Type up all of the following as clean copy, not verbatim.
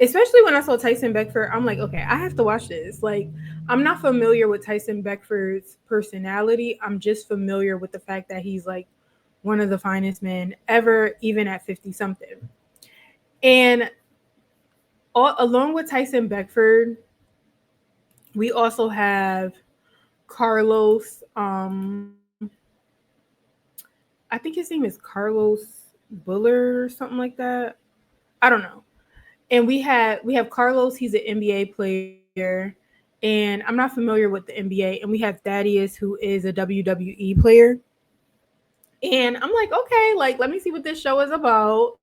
especially when I saw Tyson Beckford, I'm like, okay, I have to watch this. Like, I'm not familiar with Tyson Beckford's personality. I'm just familiar with the fact that he's like one of the finest men ever, even at 50 something. And along with Tyson Beckford, we also have Carlos. I think his name is Carlos Buller or something like that. I don't know. And we have Carlos. He's an NBA player, and I'm not familiar with the NBA. And we have Thaddeus, who is a WWE player. And I'm like, okay, like let me see what this show is about.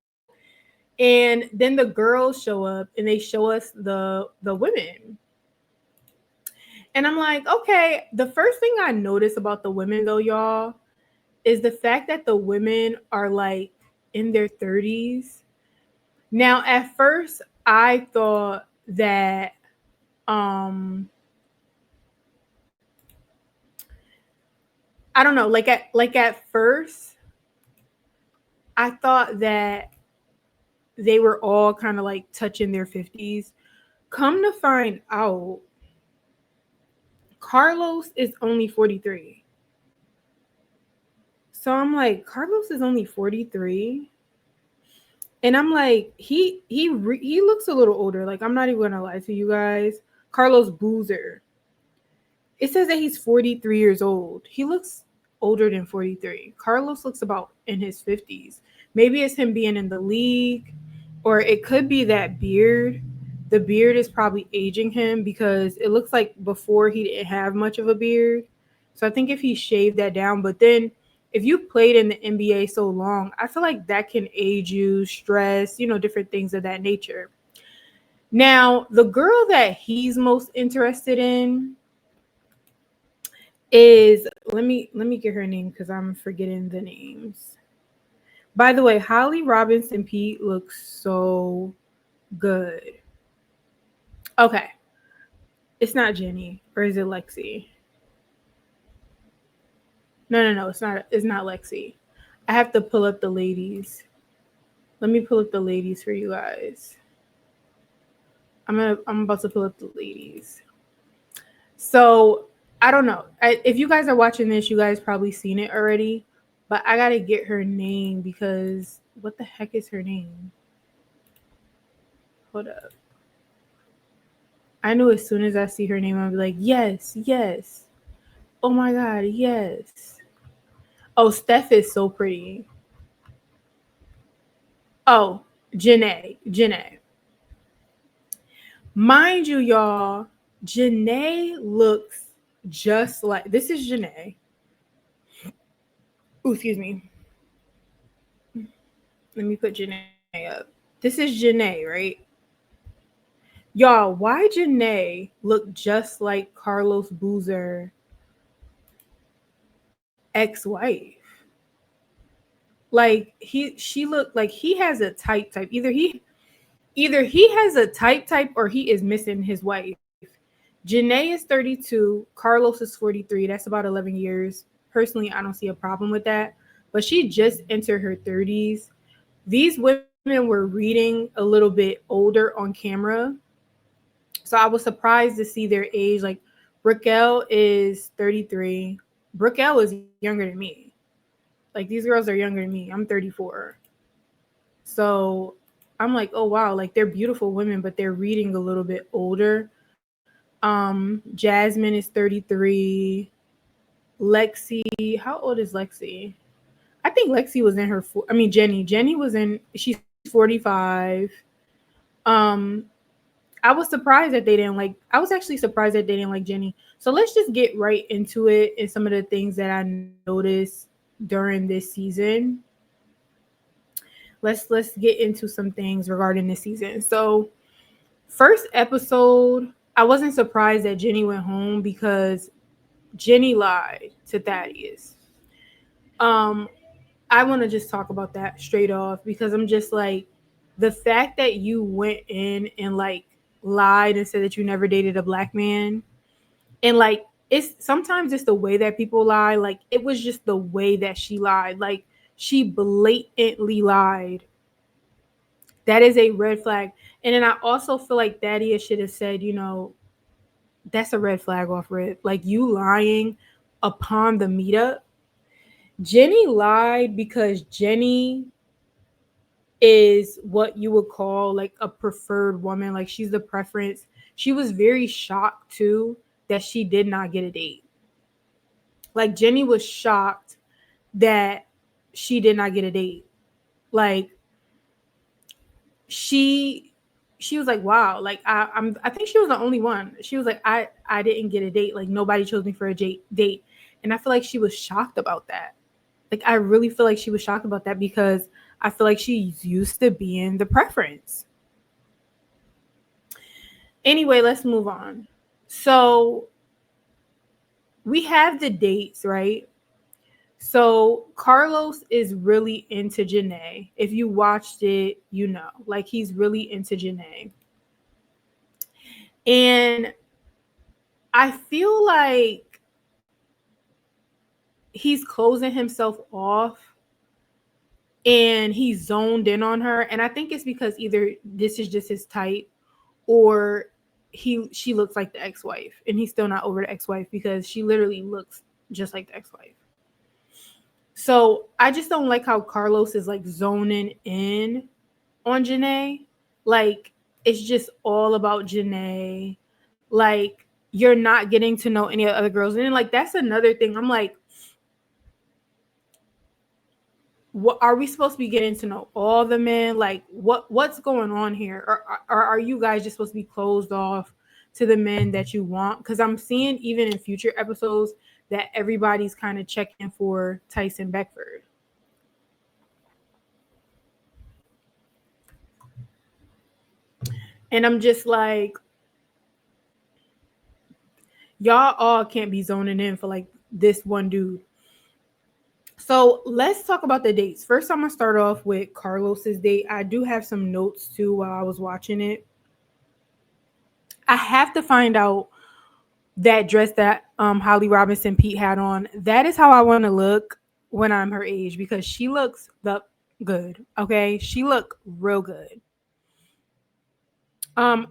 And then the girls show up and they show us the women. And I'm like, okay, the first thing I noticed about the women though, y'all, is the fact that the women are like in their 30s. Now, at first, I thought that um I don't know, like at first, I thought that they were all kind of like touching their 50s. Come to find out, Carlos is only 43. So I'm like, Carlos is only 43. And I'm like, he looks a little older. Like I'm not even gonna lie to you guys. Carlos Boozer. It says that he's 43 years old. He looks older than 43. Carlos looks about in his 50s. Maybe it's him being in the league, or it could be that beard. The beard is probably aging him because it looks like before he didn't have much of a beard. So I think if he shaved that down, but then if you played in the NBA so long, I feel like that can age you, stress, different things of that nature. Now, the girl that he's most interested in is let me get her name because I'm forgetting the names. By the way, Holly Robinson Pete looks so good. Okay, it's not Jenny, or is it Lexi? No, no, no, it's not. It's not Lexi. I have to pull up the ladies. Let me pull up the ladies for you guys. I'm about to pull up the ladies. So I don't know. If you guys are watching this, you guys probably seen it already. But I gotta get her name because what the heck is her name? Hold up. I know as soon as I see her name, I'll be like, yes, yes. Oh my god, yes. Oh, Steph is so pretty. Oh, Janae. Janae. Mind you, y'all, Janae looks just like this is Janae. Oh, excuse me. Let me put Janae up. This is Janae, right? Y'all, why Janae look just like Carlos Boozer ex-wife? Like she looked like he has a type. Either he has a type or he is missing his wife. Janae is 32, Carlos is 43. That's about 11 years. Personally, I don't see a problem with that. But she just entered her 30s. These women were reading a little bit older on camera. So I was surprised to see their age. Like Brickell is 33. Brickell is younger than me. Like these girls are younger than me. I'm 34. So I'm like, oh wow, like they're beautiful women, but they're reading a little bit older. Jasmine is 33. Lexi, how old is Lexi? I think Lexi was in her. I mean, Jenny. Jenny was in. She's 45. Um, I was surprised that they didn't like. I was actually surprised that they didn't like Jenny. So let's just get right into it and some of the things that I noticed during this season. Let's get into some things regarding this season. So first episode, I wasn't surprised that Jenny went home because Jenny lied to Thaddeus. Um, I want to just talk about that straight off because I'm just like the fact that you went in and like lied and said that you never dated a black man, and like it's sometimes it's the way that people lie. Like it was just the way that she lied. Like she blatantly lied That is a red flag. And then I also feel like Thaddeus should have said, you know, that's a red flag off rip. Like you lying upon the meetup. Jenny lied because Jenny is what you would call like a preferred woman. Like she's the preference. She was very shocked too that she did not get a date. Like Jenny was shocked that she did not get a date. Like she she was like, wow, like I think she was the only one. She was like, I didn't get a date. Like nobody chose me for a date. And I feel like she was shocked about that. Like I really feel like she was shocked about that because I feel like she's used to being the preference. Anyway, let's move on. So we have the dates, right? So Carlos is really into Janae. If you watched it, you know, like he's really into Janae. And I feel like he's closing himself off and he's zoned in on her. And I think it's because either this is just his type or she looks like the ex-wife and he's still not over the ex-wife because she literally looks just like the ex-wife. So I just don't like how Carlos is like zoning in on Janae. Like it's just all about Janae. Like you're not getting to know any other girls. And then like that's another thing. I'm like, what are we supposed to be getting to know all the men? Like what's going on here? Or are you guys just supposed to be closed off to the men that you want? Because I'm seeing even in future episodes that everybody's kind of checking for Tyson Beckford. And I'm just like, y'all all can't be zoning in for like this one dude. So let's talk about the dates. First, I'm gonna start off with Carlos's date. I do have some notes too while I was watching it. I have to find out that dress that Holly Robinson Pete had on. That is how I want to look when I'm her age because she looks the good. Okay, she look real good. Um,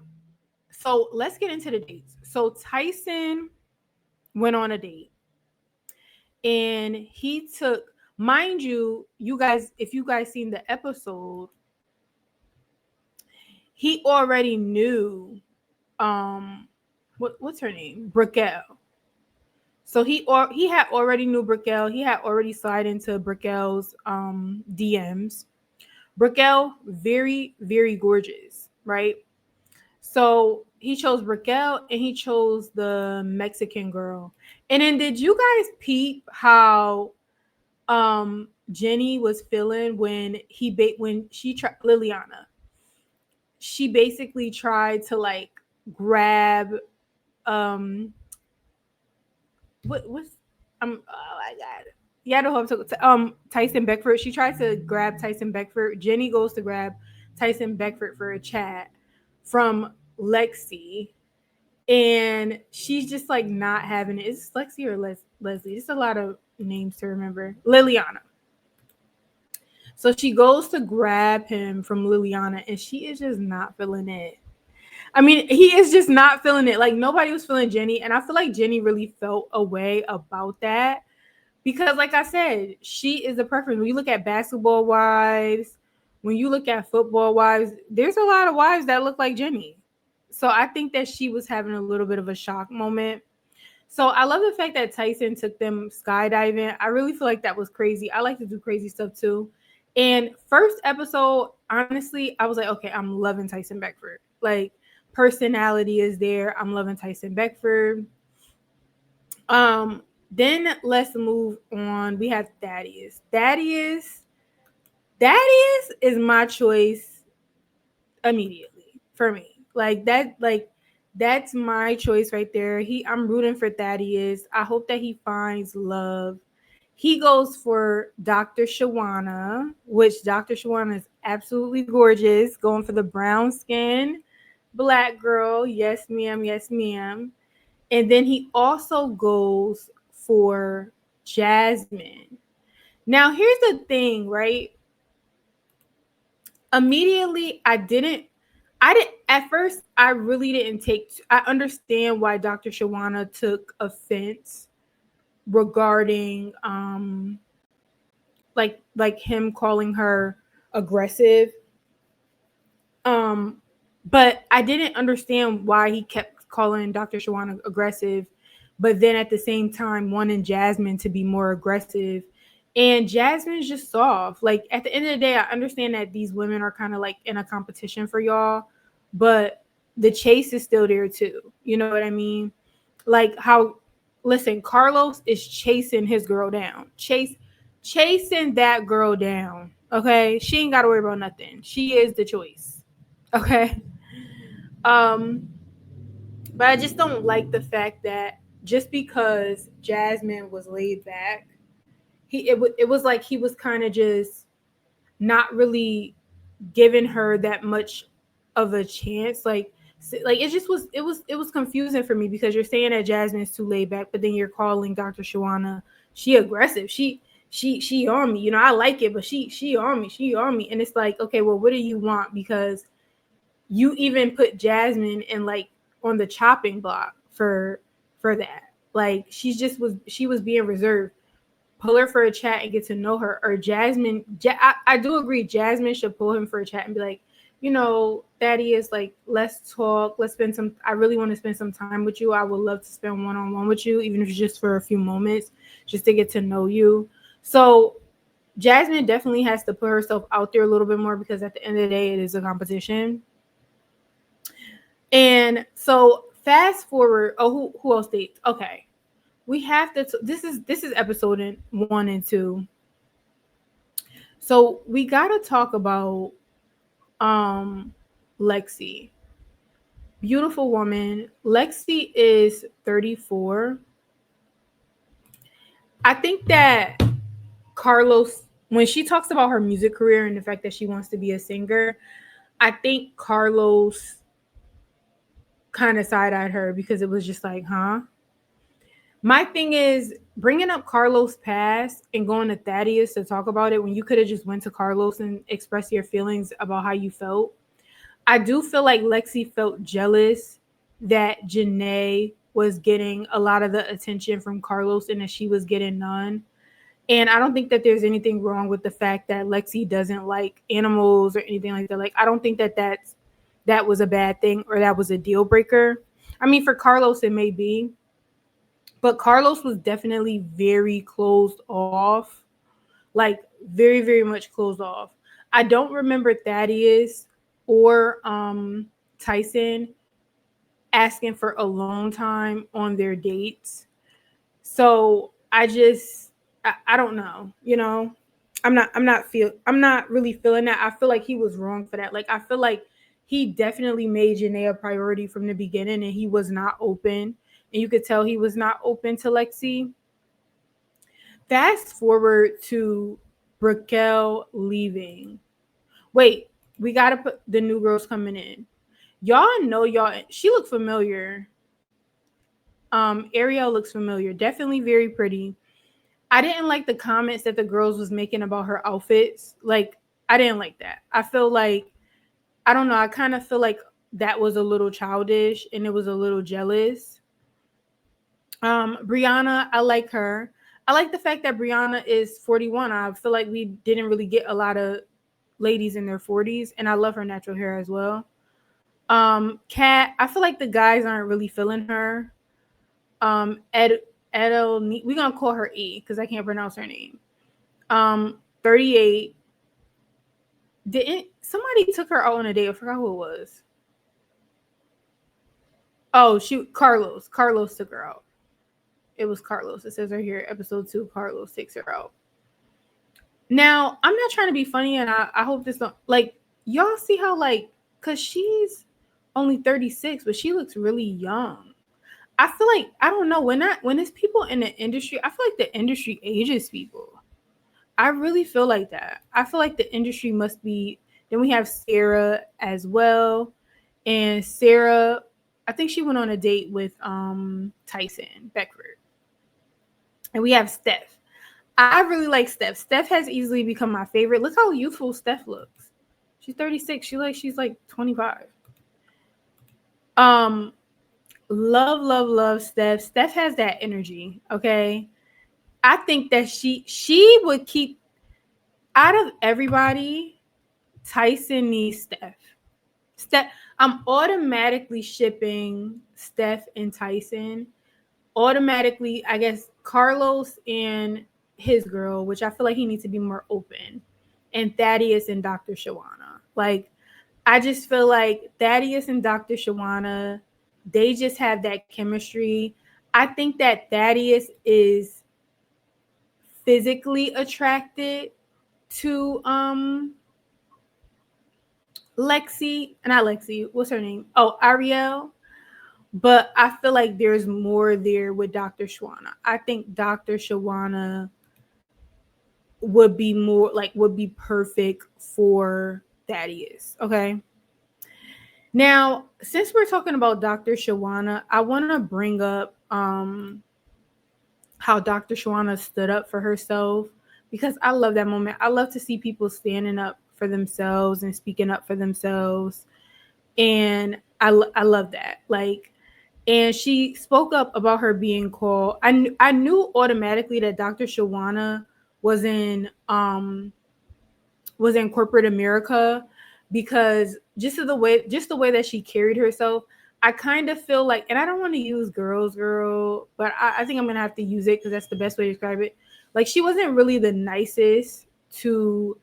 so let's get into the dates. So Tyson went on a date and he took, mind you, you guys, if you guys seen the episode, he already knew what's her name? Brickell. So he had already knew Brickell. He had already slid into Brickell's DMs. Brickell, very, very gorgeous, right? So he chose Brickell and he chose the Mexican girl. And then did you guys peep how Jenny was feeling when when she tried Liliana? She basically tried to like grab what's oh my god. Yeah, the hope Tyson Beckford. She tries to grab Tyson Beckford. Jenny goes to grab Tyson Beckford for a chat from Lexi. And she's just like not having it. Is Lexi or Leslie? It's a lot of names to remember. Liliana. So she goes to grab him from Liliana and she is just not feeling it. I mean, he is just not feeling it. Like nobody was feeling Jenny. And I feel like Jenny really felt a way about that. Because like I said, she is a preference. When you look at basketball wives, when you look at football wives, there's a lot of wives that look like Jenny. So I think that she was having a little bit of a shock moment. So I love the fact that Tyson took them skydiving. I really feel like that was crazy. I like to do crazy stuff too. And first episode, honestly, I was like, okay, I'm loving Tyson Beckford. Like personality is there. I'm loving Tyson Beckford. Then let's move on. We have Thaddeus. Thaddeus is my choice immediately for me. That's my choice right there. I'm rooting for Thaddeus. I hope that he finds love. He goes for Dr. Shawana, which Dr. Shawana is absolutely gorgeous, going for the brown skin, black girl. Yes, ma'am. Yes, ma'am. And then he also goes for Jasmine. Now, here's the thing, right? immediately I didn't at first. I really didn't take. I understand why Dr. Shawana took offense regarding like him calling her aggressive. Um, but I didn't understand why he kept calling Dr. Shawana aggressive, but then at the same time wanting Jasmine to be more aggressive. And Jasmine's just soft. Like at the end of the day, I understand that these women are kind of like in a competition for y'all, but the chase is still there too. You know what I mean? Like how listen, Carlos is chasing his girl down. Chasing that girl down. Okay? She ain't gotta worry about nothing. She is the choice. Okay. Um, but I just don't like the fact that just because Jasmine was laid back, it was like he was kind of just not really giving her that much of a chance. Like it just was it was confusing for me because you're saying that Jasmine's too laid back, but then you're calling Dr. Shawana she aggressive. She on me. You know, I like it, but she on me. She on me. And it's like, okay, well, what do you want? Because you even put Jasmine in like on the chopping block for that. Like she was being reserved. Pull her for a chat and get to know her. Or I do agree. Jasmine should pull him for a chat and be like, you know, Thaddeus, like let's talk. Let's spend some. I really want to spend some time with you. I would love to spend one-on-one with you, even if it's just for a few moments, just to get to know you. So Jasmine definitely has to put herself out there a little bit more because at the end of the day, it is a competition. And so fast forward. Oh, who else dates? Okay, we have to. This is episode 1 and 2. So we gotta talk about Lexi. Beautiful woman. Lexi is 34. I think that Carlos, when she talks about her music career and the fact that she wants to be a singer, I think Carlos kind of side-eyed her because it was just like, huh? My thing is bringing up Carlos' past and going to Thaddeus to talk about it when you could have just went to Carlos and expressed your feelings about how you felt. I do feel like Lexi felt jealous that Janae was getting a lot of the attention from Carlos and that she was getting none. And I don't think that there's anything wrong with the fact that Lexi doesn't like animals or anything like that. Like, I don't think that that was a bad thing or that was a deal breaker. I mean, for Carlos, it may be, but Carlos was definitely very closed off, like very, very much closed off. I don't remember Thaddeus or Tyson asking for alone time on their dates. So I don't know, you know. I'm not really feeling that. I feel like he was wrong for that. Like I feel like he definitely made Janae a priority from the beginning and he was not open. And you could tell he was not open to Lexi. Fast forward to Raquel leaving. Wait, we gotta put the new girls coming in. Y'all know she looked familiar. Ariel looks familiar. Definitely very pretty. I didn't like the comments that the girls was making about her outfits. Like, I didn't like that. I feel like, I don't know, I kind of feel like that was a little childish and it was a little jealous. Brianna, I like her. I like the fact that Brianna is 41. I feel like we didn't really get a lot of ladies in their 40s, and I love her natural hair as well. Kat, I feel like the guys aren't really feeling her. Edel, we're gonna call her E because I can't pronounce her name. 38. Didn't somebody took her out on a date? I forgot who it was. Oh, Carlos. Carlos took her out. It was Carlos. It says right here, episode 2, Carlos takes her out. Now, I'm not trying to be funny, and I hope this don't like y'all see how like because she's only 36, but she looks really young. I feel like I don't know when it's people in the industry, I feel like the industry ages people. I really feel like that. I feel like the industry must be. Then we have Sarah as well, and Sarah, I think she went on a date with Tyson Beckford, and we have Steph. I really like Steph. Steph has easily become my favorite. Look how youthful Steph looks. She's 36. She's like 25. Um, love Steph. Steph has that energy. Okay, I think that she would keep out of everybody. Tyson needs Steph. Steph. I'm automatically shipping Steph and Tyson. Automatically, I guess Carlos and his girl, which I feel like he needs to be more open, and Thaddeus and Dr. Shawana. Like, I just feel like Thaddeus and Dr. Shawana, they just have that chemistry. I think that Thaddeus is physically attracted to Lexi, not Lexi, what's her name? Oh, Ariel. But I feel like there's more there with Dr. Shawana. I think Dr. Shawana would be perfect for Thaddeus. Okay. Now, since we're talking about Dr. Shawana, I want to bring up how Dr. Shawana stood up for herself, because I love that moment. I love to see people standing up for themselves and speaking up for themselves. And I love that. Like, and she spoke up about her being called. I knew automatically that Dr. Shawana was in corporate America, because just the way that she carried herself, I kind of feel like, and I don't want to use girl, but I think I'm gonna have to use it because that's the best way to describe it. Like, she wasn't really the nicest to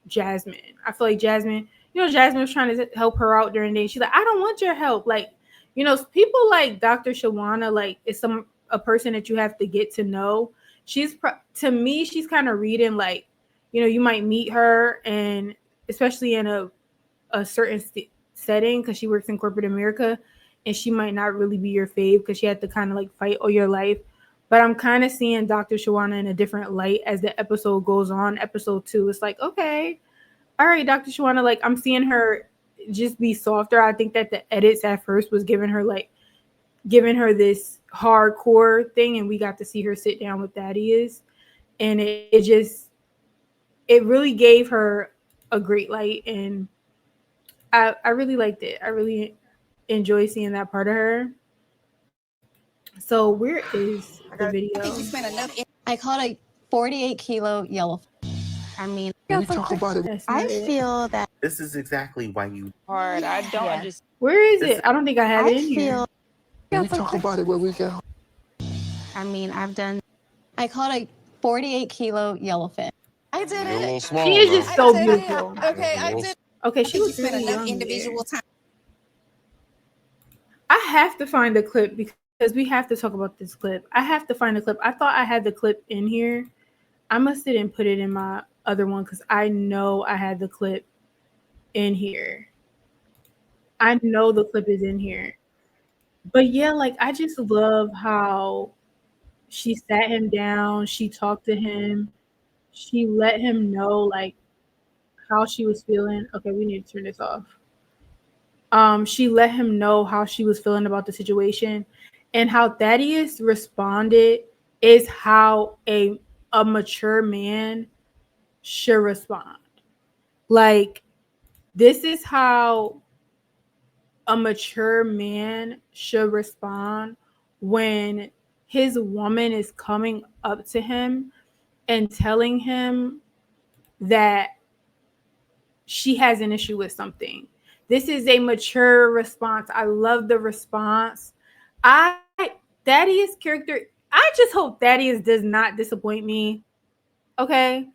Jasmine. I feel like Jasmine, Jasmine was trying to help her out during the day. She's like, I don't want your help. Like, people like Dr. Shawana, like, is a person that you have to get to know. To me, she's kind of reading, like, you might meet her, and especially in a certain setting, because she works in corporate America, and she might not really be your fave because she had to kind of like fight all your life. But I'm kind of seeing Dr. Shawana in a different light as the episode goes on. Episode 2, it's like, okay, all right, Dr. Shawana, like, I'm seeing her just be softer. I think that the edits at first was giving her this hardcore thing, and we got to see her sit down with Thaddeus, and it really gave her a great light, and I really liked it. I really enjoy seeing that part of her. So where is the video? I think you spent enough. I caught a 48-kilo yellowfin. I mean, Can we talk about it? I feel that This is exactly why you hard. I don't understand. Where is it? I don't think I have it in here. Can we talk about it when we get home? I mean, I caught a 48-kilo yellowfin. I did You're a little it. small, She is bro. just so I did it. beautiful. Okay, I did. Okay, she You was spent really enough young individual there. time. I have to find the clip because we have to talk about this clip. I have to find the clip. I thought I had the clip in here. I must have didn't put it in my other one because I know I had the clip in here. I know the clip is in here. But yeah, like, I just love how she sat him down, she talked to him, she let him know, like, how she was feeling. Okay, we need to turn this off. She let him know how she was feeling about the situation, and how Thaddeus responded is how a mature man should respond. Like, this is how a mature man should respond when his woman is coming up to him and telling him that she has an issue with something. This is a mature response. I love the response. Thaddeus' character, I just hope Thaddeus does not disappoint me. Okay.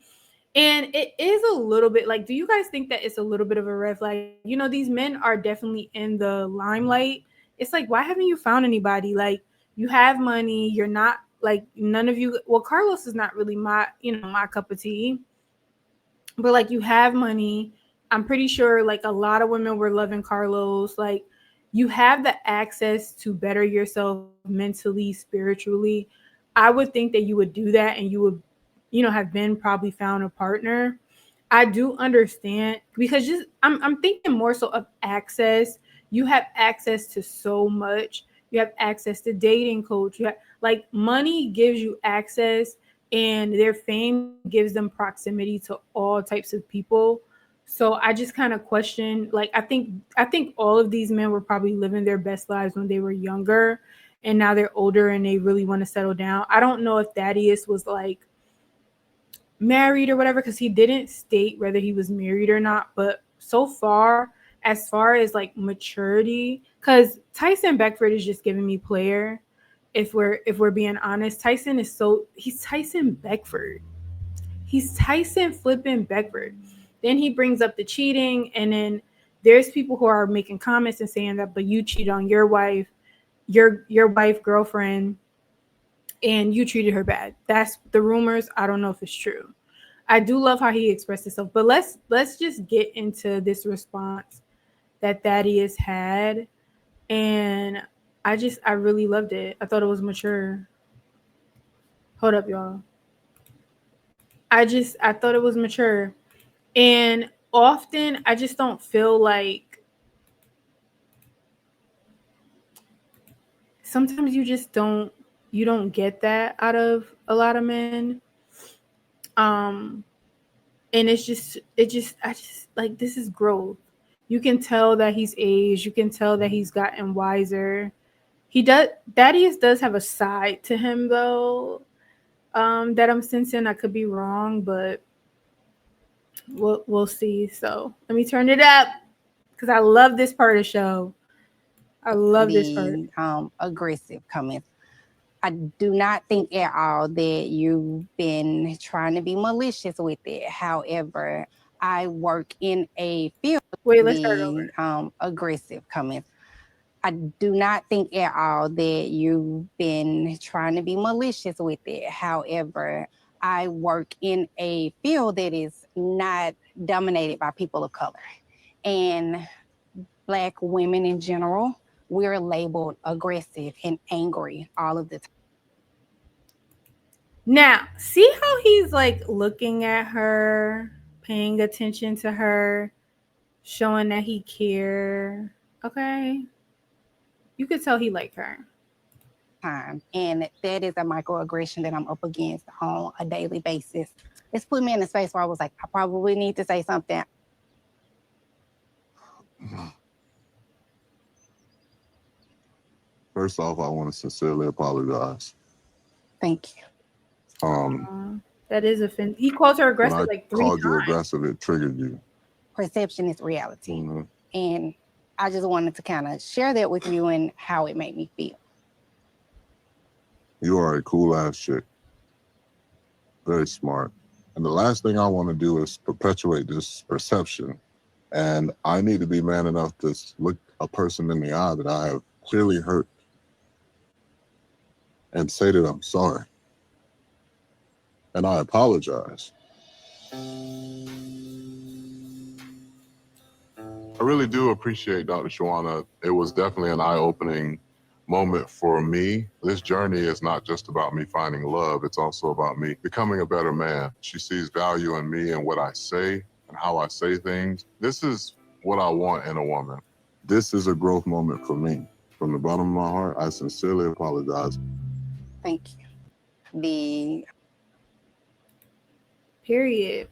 And it is a little bit like, do you guys think that it's a little bit of a red flag? These men are definitely in the limelight. It's like, why haven't you found anybody? Like, you have money. You're not, like, none of you. Well, Carlos is not really my cup of tea. But, like, you have money. I'm pretty sure, like, a lot of women were loving Carlos. Like, you have the access to better yourself mentally, spiritually. I would think that you would do that, and you would, have been probably found a partner. I do understand, because I'm thinking more so of access. You have access to so much. You have access to dating coach. You have, like, money gives you access, and their fame gives them proximity to all types of people. So I just kind of question, like, I think all of these men were probably living their best lives when they were younger, and now they're older and they really want to settle down. I don't know if Thaddeus was like married or whatever, because he didn't state whether he was married or not. But so far, as far as like maturity, because Tyson Beckford is just giving me player. If we're being honest, he's Tyson Beckford. He's Tyson flipping Beckford. Then he brings up the cheating, and then there's people who are making comments and saying that, but you cheated on your wife, your wife, girlfriend, and you treated her bad. That's the rumors. I don't know if it's true. I do love how he expressed himself, but let's just get into this response that Thaddeus had, and I really loved it. I thought it was mature. Hold up, y'all. I thought it was mature. And often I just don't feel like, sometimes you don't get that out of a lot of men. Um and I just like, this is growth. You can tell that he's aged, you can tell that he's gotten wiser. He does Thaddeus does have a side to him though, that I'm sensing. I could be wrong, but we'll see. So let me turn it up because I love this part of the show. I love this part. Aggressive comments. I do not think at all that you've been trying to be malicious with it. However, I work in a field. Wait, let's start over. Aggressive comments. I do not think at all that you've been trying to be malicious with it. However, I work in a field that is not dominated by people of color. And Black women in general, we're labeled aggressive and angry all of the time. Now, see how he's like looking at her, paying attention to her, showing that he care. Okay. You could tell he liked her. And that is a microaggression that I'm up against on a daily basis. It's put me in a space where I was like, I probably need to say something. First off, I want to sincerely apologize. Thank you. That is offensive. He calls her aggressive like 3 times. Called you aggressive, it triggered you. Perception is reality. Mm-hmm. And I just wanted to kind of share that with you and how it made me feel. You are a cool ass chick. Very smart. And the last thing I want to do is perpetuate this perception. And I need to be man enough to look a person in the eye that I have clearly hurt and say that I'm sorry. And I apologize. I really do appreciate Dr. Shawana. It was definitely an eye-opening moment for me. This journey is not just about me finding love, it's also about me becoming a better man. She sees value in me and what I say and how I say things. This is what I want in a woman. This is a growth moment for me. From the bottom of my heart, I sincerely apologize. Thank you. Period.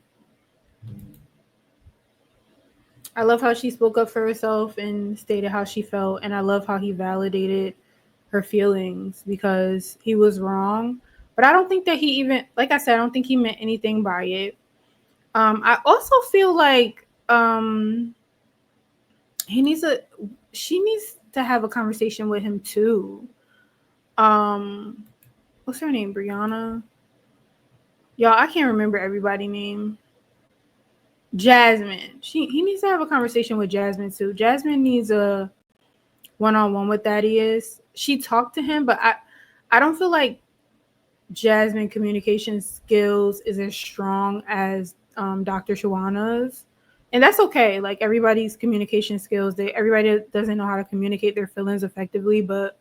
I love how she spoke up for herself and stated how she felt, and I love how he validated her feelings because he was wrong. But I don't think that he even, like I said, I don't think he meant anything by it. I also feel like she needs to have a conversation with him too. What's her name? Brianna? Y'all, I can't remember everybody's name. Jasmine. He needs to have a conversation with Jasmine too. Jasmine needs a one-on-one with Thaddeus. She talked to him, but I don't feel like Jasmine communication skills is as strong as Dr. Shawana's. And that's okay. Like, everybody's communication skills, everybody doesn't know how to communicate their feelings effectively, but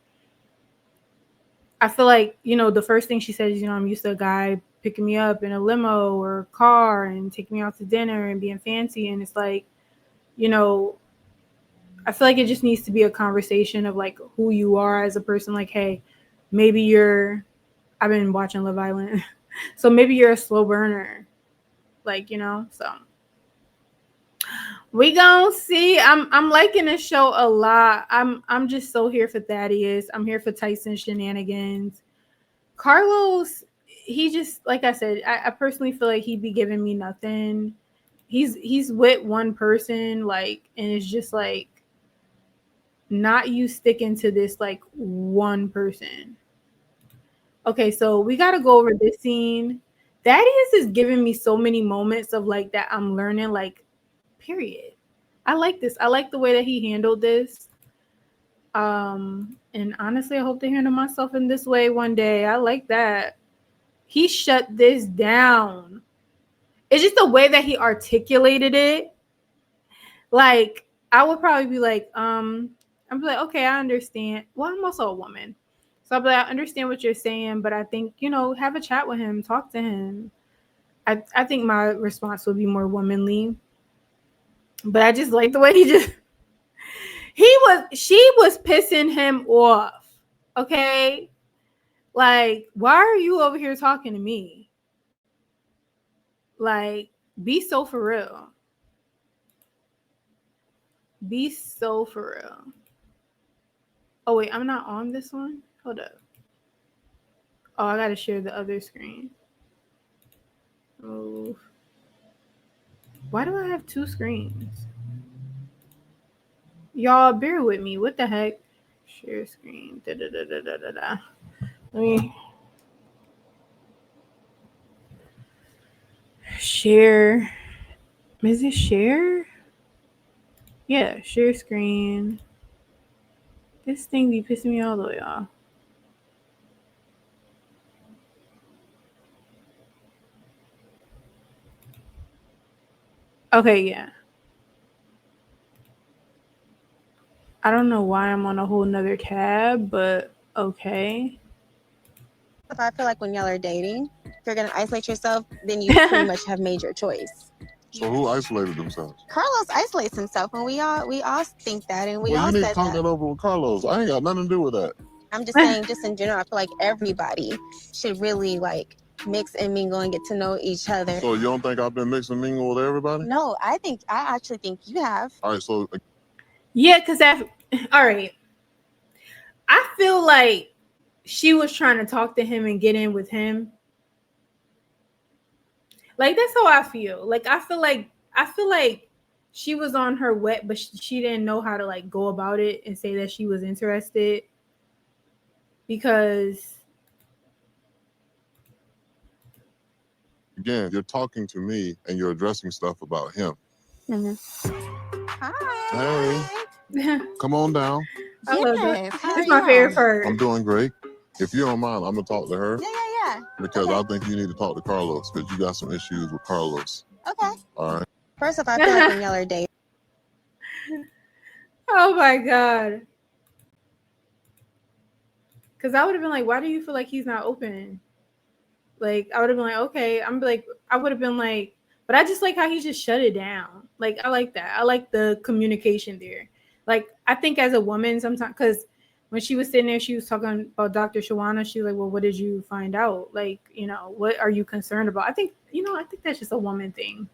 I feel like, the first thing she said is, I'm used to a guy picking me up in a limo or car and taking me out to dinner and being fancy. And it's like, I feel like it just needs to be a conversation of like who you are as a person. Like, hey, maybe I've been watching Love Island. So maybe you're a slow burner, like, so We gonna see. I'm liking this show a lot. I'm just so here for Thaddeus. I'm here for Tyson shenanigans. Carlos, he just like I said, I personally feel like he'd be giving me nothing. He's with one person, like, and it's just like not you sticking to this like one person. Okay, so we gotta go over this scene. Thaddeus is giving me so many moments of like that I'm learning, like, period. I like this. I like the way that he handled this. And honestly, I hope to handle myself in this way one day. I like that. He shut this down. It's just the way that he articulated it. Like, I would probably be like, I'd be like, okay, I understand. Well, I'm also a woman. So I'd be like, I understand what you're saying, but I think, have a chat with him, talk to him. I think my response would be more womanly. But I just like the way she was pissing him off. Okay? Like, why are you over here talking to me? Like, be so for real. Be so for real. Oh, wait, I'm not on this one? Hold up. Oh, I gotta share the other screen. Oh. Why do I have two screens? Y'all, bear with me. What the heck? Share screen. Da. Let me share. Is it share? Yeah, share screen. This thing be pissing me all the way off. Okay, yeah. I don't know why I'm on a whole nother tab, but okay. I feel like when y'all are dating, if you're gonna isolate yourself, then you pretty much have made your choice. So who isolated themselves? Carlos isolates himself, and we all think that, and we Well, all you need said to talk that. that over with Carlos. I ain't got nothing to do with that. I'm just saying, just in general, I feel like everybody should really like mix and mingle and get to know each other. So you don't think I've been mixing and mingling with everybody? No, I actually think you have. All right, so Yeah, because all right. I feel like she was trying to talk to him and get in with him. Like, that's how I feel. Like, I feel like she was on her wet, but she didn't know how to like go about it and say that she was interested, because again, you're talking to me and you're addressing stuff about him. Hi. Hey, come on down. I love that. Yes. It's my favorite part. I'm doing great. If you don't mind, I'm gonna talk to her Yeah. because Okay. I think you need to talk to Carlos because you got some issues with Carlos. Okay. All right. First off, I feel like when y'all are dating. Oh my god. Because I would have been like, why do you feel like he's not open? Like, I would have been like, okay. I would have been like, but I just like how he just shut it down. Like, I like that. I like the communication there. Like, I think as a woman sometimes, because when she was sitting there, she was talking about Dr. Shawana. She was like, well, what did you find out? Like, what are you concerned about? I think that's just a woman thing.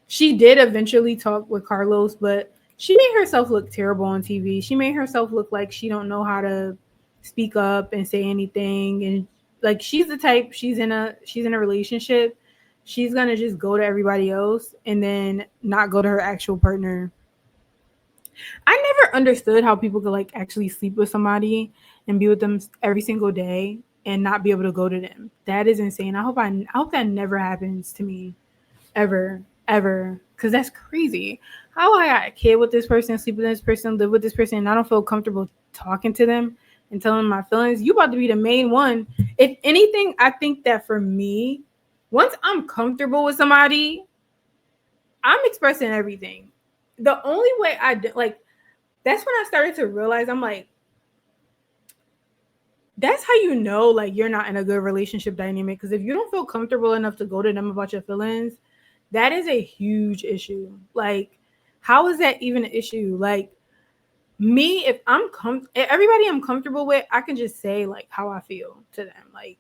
She did eventually talk with Carlos, but she made herself look terrible on TV. She made herself look like she don't know how to speak up and say anything. And like, she's the type, she's in a relationship, she's gonna just go to everybody else and then not go to her actual partner. I never understood how people could like actually sleep with somebody and be with them every single day and not be able to go to them. That is insane. I hope that never happens to me. Ever, because that's crazy. How I got a kid with this person, sleep with this person, live with this person, and I don't feel comfortable talking to them and telling them my feelings. You about to be the main one. If anything, I think that for me, once I'm comfortable with somebody, I'm expressing everything. The only way that's when I started to realize, I'm like, that's how you know like you're not in a good relationship dynamic. Because if you don't feel comfortable enough to go to them about your feelings, that is a huge issue. Like, how is that even an issue? Like, me, if everybody I'm comfortable with, I can just say like how I feel to them. Like,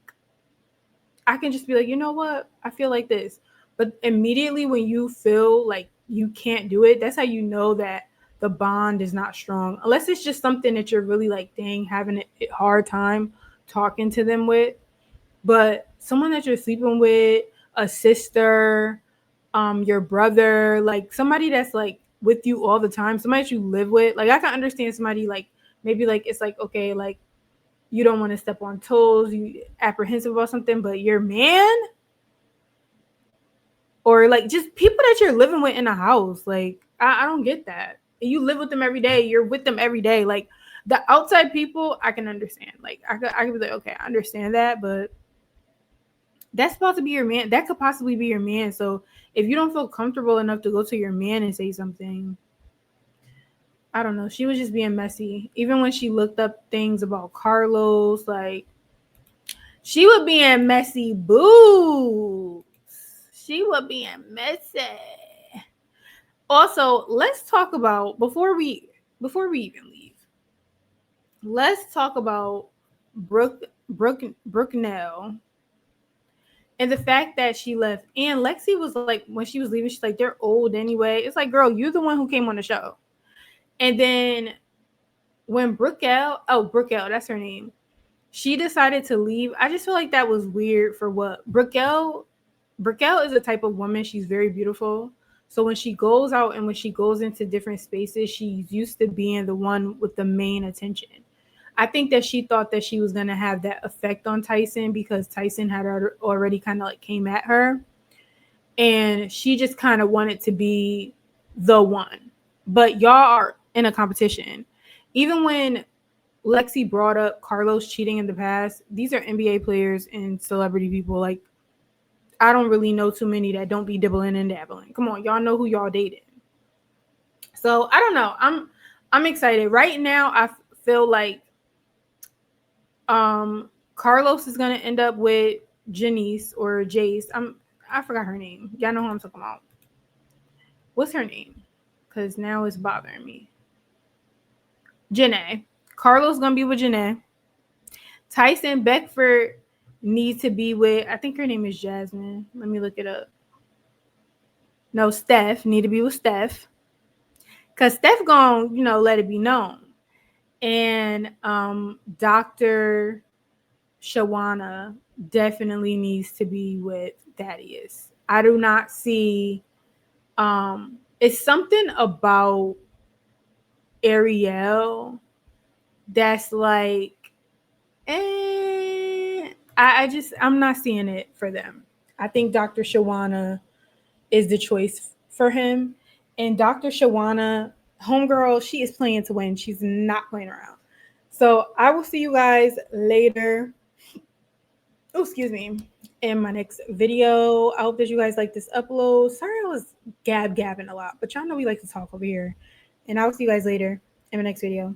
I can just be like, you know what? I feel like this. But immediately when you feel like you can't do it, that's how you know that the bond is not strong. Unless it's just something that you're really like, dang, having a hard time talking to them with. But someone that you're sleeping with, a sister, your brother, like somebody that's like with you all the time, somebody that you live with. Like I can understand somebody like maybe like it's like okay, like you don't want to step on toes, you apprehensive about something, but your man or like just people that you're living with in a house, like I don't get that. You live with them every day, you're with them every day. Like the outside people, I can understand. Like I could be like, okay, I understand that, but that's supposed to be your man. That could possibly be your man. So if you don't feel comfortable enough to go to your man and say something, I don't know. She was just being messy. Even when she looked up things about Carlos, like she was being messy boo. She was being messy. Also, let's talk about before we even leave. Let's talk about Brooke Nell and the fact that she left. And Lexi was like, when she was leaving, she's like, they're old anyway. It's like, girl, you're the one who came on the show. And then when Brookeelle, that's her name. She decided to leave. I just feel like that was weird for what? Brookeelle is a type of woman. She's very beautiful. So when she goes out and when she goes into different spaces, she's used to being the one with the main attention. I think that she thought that she was going to have that effect on Tyson because Tyson had already kind of like came at her. And she just kind of wanted to be the one. But y'all are in a competition. Even when Lexi brought up Carlos cheating in the past, these are NBA players and celebrity people. Like, I don't really know too many that don't be dibbling and dabbling. Come on, y'all know who y'all dated. So I don't know. I'm excited. Right now, I feel like Carlos is gonna end up with Janice or Jace. I forgot her name. Y'all know who I'm talking about. What's her name? Because now it's bothering me. Janae. Carlos gonna be with Janae. Tyson Beckford needs to be with, I think her name is Jasmine. Let me look it up. No, Steph. Need to be with Steph. Because Steph gonna, let it be known. And Dr. Shawana definitely needs to be with Thaddeus. I do not see it's something about Ariel that's like I'm not seeing it for them. I think Dr. Shawana is the choice for him. And Dr. Shawana, homegirl, she is playing to win. She's not playing around. So I will see you guys later. Oh, excuse me. In my next video. I hope that you guys like this upload. Sorry I was gabbing a lot, but y'all know we like to talk over here. And I will see you guys later in my next video.